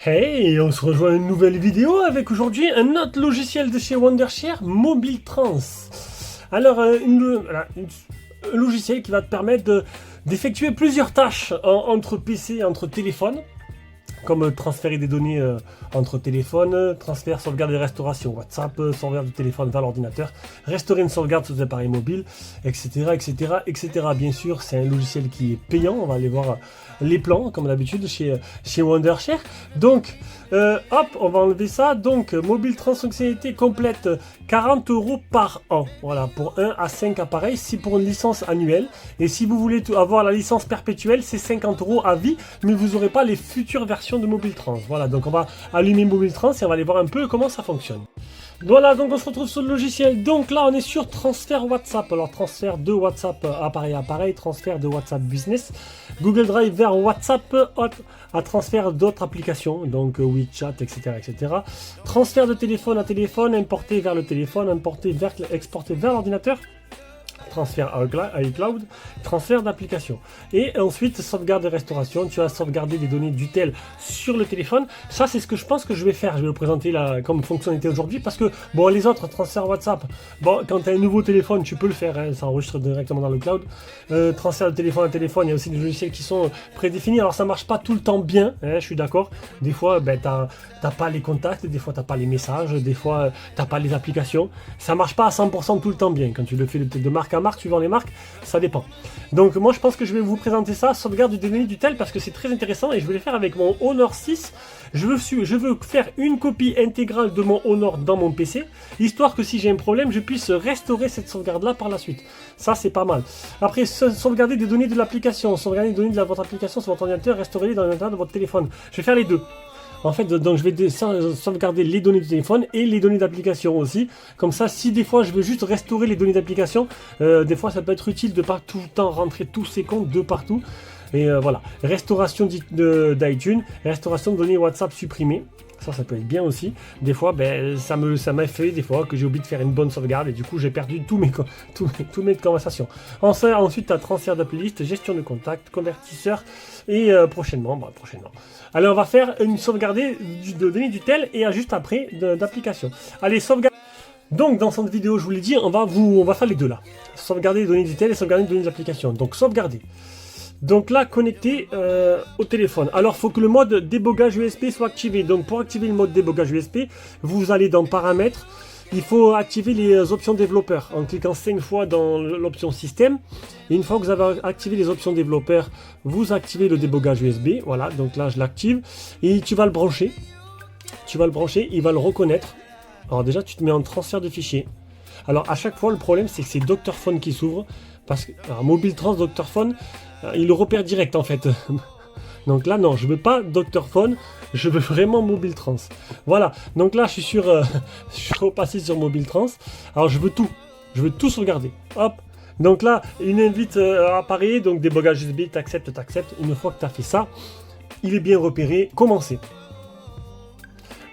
Hey, on se rejoint à une nouvelle vidéo avec aujourd'hui un autre logiciel de chez Wondershare, MobileTrans. Alors, un logiciel qui va te permettre d'effectuer plusieurs tâches entre PC et entre téléphone, comme transférer des données entre téléphones, transfert, sauvegarde et restauration, WhatsApp, sauvegarde du téléphone vers l'ordinateur, restaurer une sauvegarde sur des appareils mobiles, etc., etc., etc. Bien sûr, c'est un logiciel qui est payant. On va aller voir les plans, comme d'habitude, chez Wondershare. Donc, hop, on va enlever ça. Donc, MobileTrans fonctionnalité complète 40 € par an. Voilà, pour 1 à 5 appareils, c'est pour une licence annuelle. Et si vous voulez avoir la licence perpétuelle, c'est 50 € à vie, mais vous n'aurez pas les futures versions de MobileTrans. Voilà, donc on va allumer MobileTrans et on va aller voir un peu comment ça fonctionne. Voilà, donc on se retrouve sur le logiciel. Donc là, on est sur transfert WhatsApp. Alors, transfert de WhatsApp appareil à appareil, transfert de WhatsApp Business, Google Drive vers WhatsApp, à transfert d'autres applications, donc WeChat, etc., etc. Transfert de téléphone à téléphone, importé vers le téléphone, exporté vers l'ordinateur. Transfert iCloud, transfert d'application. Et ensuite, sauvegarde et restauration. Tu as sauvegardé des données du tel sur le téléphone. Ça, c'est ce que je pense que je vais faire. Je vais le présenter là, comme fonctionnalité aujourd'hui parce que, bon, les autres, transfert WhatsApp, bon, quand tu as un nouveau téléphone, tu peux le faire. Hein, ça enregistre directement dans le cloud. Transfert de téléphone à téléphone, il y a aussi des logiciels qui sont prédéfinis. Alors, ça marche pas tout le temps bien, hein, je suis d'accord. Des fois, ben, t'as pas les contacts, des fois, t'as pas les messages, des fois, t'as pas les applications. Ça marche pas à 100% tout le temps bien. Quand tu le fais de marque à marque, suivant les marques, ça dépend. Donc moi je pense que je vais vous présenter ça, sauvegarde du données du tel, parce que c'est très intéressant et je vais le faire avec mon Honor 6. Je veux faire une copie intégrale de mon Honor dans mon PC, histoire que si j'ai un problème, je puisse restaurer cette sauvegarde là par la suite. Ça c'est pas mal. Après, sauvegarder des données de l'application, sauvegarder des données de votre application sur votre ordinateur, restaurer dans l'intérieur de votre téléphone. Je vais faire les deux. En fait, donc je vais sauvegarder les données du téléphone et les données d'application aussi. Comme ça, si des fois je veux juste restaurer les données d'application, des fois ça peut être utile de pas tout le temps rentrer tous ces comptes de partout. Et voilà, restauration d'iTunes, restauration de données WhatsApp supprimées. Ça peut être bien aussi. Des fois, ben, ça m'a fait des fois que j'ai oublié de faire une bonne sauvegarde et du coup j'ai perdu tous mes conversations. Ensuite, tu as transfert de playlist, gestion de contact, convertisseur et prochainement. Alors on va faire une sauvegarder de données du tel et juste après d'application. Allez, sauvegarde. Donc dans cette vidéo, je vous l'ai dit, on va faire les deux là. Sauvegarder les données du tel et sauvegarder les données d'application. Donc sauvegarder. Donc là, connecté au téléphone. Alors, il faut que le mode débogage USB soit activé. Donc, pour activer le mode débogage USB, vous allez dans Paramètres. Il faut activer les options développeurs en cliquant 5 fois dans l'option Système. Et une fois que vous avez activé les options développeurs, vous activez le débogage USB. Voilà, donc là, je l'active. Et tu vas le brancher. Il va le reconnaître. Alors déjà, tu te mets en transfert de fichiers. Alors, à chaque fois, le problème, c'est que c'est Dr Phone qui s'ouvre. Parce que MobileTrans, Dr Phone, il le repère direct en fait. Donc là, non, je veux pas Dr Phone, je veux vraiment MobileTrans. Voilà, donc là, je suis repassé sur MobileTrans. Alors, je veux tout sauvegarder. Hop. Donc là, une invite apparaît, donc débogage USB, t'acceptes. Une fois que tu as fait ça, il est bien repéré. Commencer.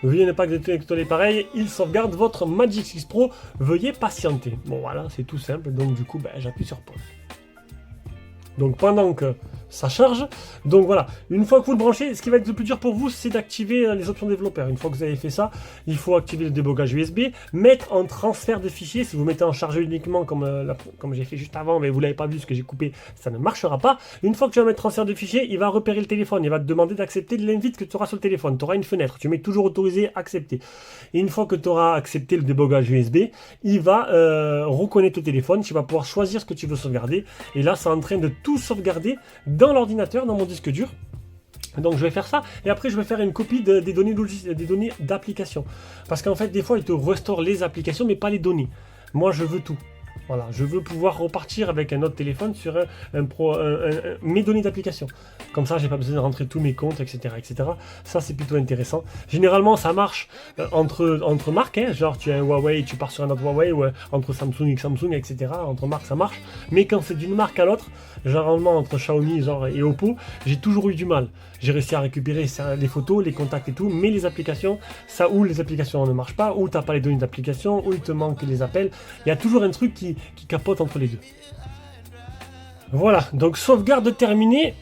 Veuillez ne pas détecter pareil, il sauvegarde votre Magic 6 Pro, veuillez patienter. Bon voilà, c'est tout simple, donc du coup, ben, j'appuie sur pause. Donc pendant que ça charge, donc voilà, une fois que vous le branchez, ce qui va être le plus dur pour vous, c'est d'activer les options développeurs. Une fois que vous avez fait ça, il faut activer le débogage USB, mettre en transfert de fichiers. Si vous mettez en charge uniquement comme j'ai fait juste avant, mais vous l'avez pas vu ce que j'ai coupé, ça ne marchera pas. Une fois que tu vas mettre transfert de fichiers, il va repérer le téléphone, il va te demander d'accepter l'invite que tu auras sur le téléphone. Tu auras une fenêtre, tu mets toujours autorisé, accepter. Et une fois que tu auras accepté le débogage USB, il va reconnaître le téléphone, tu vas pouvoir choisir ce que tu veux sauvegarder. Et là, c'est en train de tout sauvegarder dans l'ordinateur, dans mon disque dur. Donc je vais faire ça et après je vais faire une copie des données d'application. Parce qu'en fait des fois il te restaure les applications mais pas les données. Moi je veux tout. Voilà, je veux pouvoir repartir avec un autre téléphone sur mes données d'application. Comme ça, j'ai pas besoin de rentrer tous mes comptes, etc., etc. Ça, c'est plutôt intéressant. Généralement, ça marche entre marques. Hein, genre, tu as un Huawei et tu pars sur un autre Huawei, ou entre Samsung et Samsung, etc. Entre marques, ça marche. Mais quand c'est d'une marque à l'autre, généralement entre Xiaomi et Oppo, j'ai toujours eu du mal. J'ai réussi à récupérer les photos, les contacts et tout, mais les applications, ou les applications ne marchent pas, ou tu n'as pas les données d'application, ou il te manque les appels. Il y a toujours un truc qui capote entre les deux. Voilà, donc sauvegarde terminée.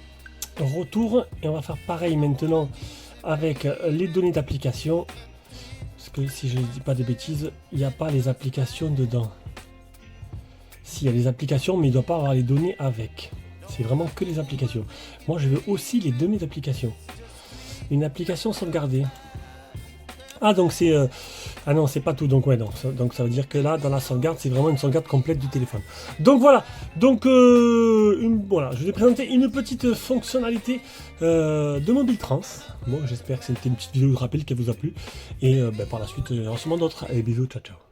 Retour, et on va faire pareil maintenant avec les données d'application. Parce que si je ne dis pas de bêtises, il n'y a pas les applications dedans. Si, il y a les applications, mais il ne doit pas avoir les données avec. C'est vraiment que les applications. Moi, je veux aussi les données d'application. Une application sauvegardée. Ah, donc c'est... Ah non, c'est pas tout. Donc, ouais, non. Donc, ça veut dire que là, dans la sauvegarde, c'est vraiment une sauvegarde complète du téléphone. Donc, voilà. Donc, voilà. Je vous ai présenté une petite fonctionnalité de Mobiltrans. Bon, j'espère que c'était une petite vidéo de rappel qui vous a plu. Et par la suite, en ce moment d'autres. Allez, bisous, ciao, ciao.